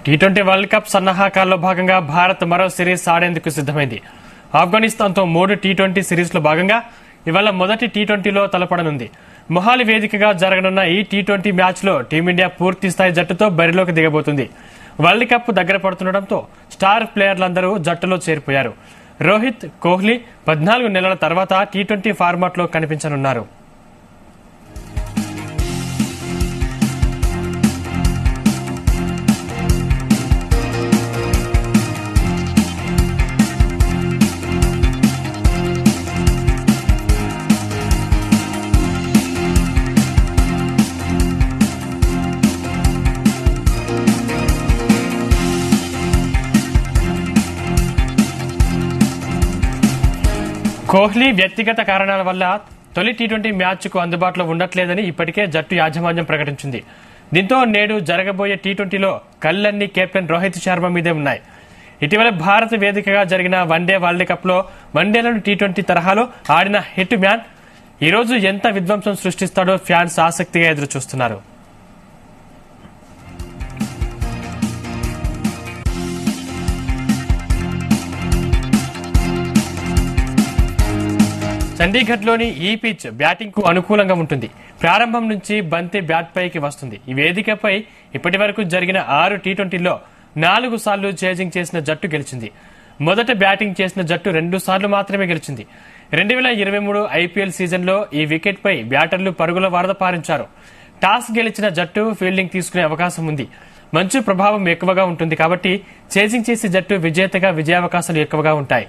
T20 world cup సన్నాహకాల్లో భాగంగా భారత్ మరో series ఆడేందుకు సిద్దమైంది. ఆఫ్ఘనిస్తాన్తో 3 T20 సిరీస్లో భాగంగా ఇవాళ మొదటి టీ20లో తలపడనుంది. మొహాలి వేదికగా జరగనున్న ఈ టీ20 మ్యాచ్లో టీమిండియా పూర్తి స్థాయి జట్టుతో బరిలోకి దిగబోతుంది. వరల్డ్ కప్ దగ్గర పడుతుండటంతో స్టార్ ప్లేయర్లందరూ జట్టులో చేరిపోయారు. రోహిత్, కోహ్లీ 14 నెలల తర్వాత టీ20 ఫార్మాట్లో కనిపించనున్నారు. కోహ్లీ వ్యక్తిగత కారణాల వల్ల తొలి టీ20 మ్యాచ్కు అందుబాటులో ఉండట్లేదని ఇప్పటికే జట్టు యాజమాన్యం ప్రకటించింది. దీంతో నేడు జరగబోయే టీ20లో కళ్లన్నీ కెప్టెన్ రోహిత్ శర్మ మీదే ఉన్నాయి. ఇటీవల భారత్ వేదికగా జరిగిన వన్డే వరల్డ్ కప్ లో వన్డేలను టీ20 తరహాలో ఆడిన హిట్ మ్యాన్ ఈ రోజు ఎంత విధ్వంసం సృష్టిస్తాడో ఫ్యాన్స్ ఆసక్తిగా ఎదురుచూస్తున్నారు. చండీగఢ్లోని ఈ పిచ్ బ్యాటింగ్ కు అనుకూలంగా ఉంటుంది. ప్రారంభం నుంచి బంతి బ్యాట్ పైకి వస్తుంది. ఈ వేదికపై ఇప్పటి వరకు జరిగిన 6 టీ20లో 4 సార్లు చేజింగ్ చేసిన జట్టు గెలిచింది. మొదట బ్యాటింగ్ చేసిన జట్టు 2 సార్లు మాత్రమే గెలిచింది. 2023 ఐపీఎల్ సీజన్లో ఈ వికెట్ పై బ్యాటర్లు పరుగుల వరద పారించారు. టాస్ గెలిచిన జట్టు ఫీల్డింగ్ తీసుకునే అవకాశం ఉంది. మంచు ప్రభావం ఎక్కువగా ఉంటుంది కాబట్టి చేజింగ్ చేసే జట్టు విజేతగా విజయావకాశాలు ఎక్కువగా ఉంటాయి.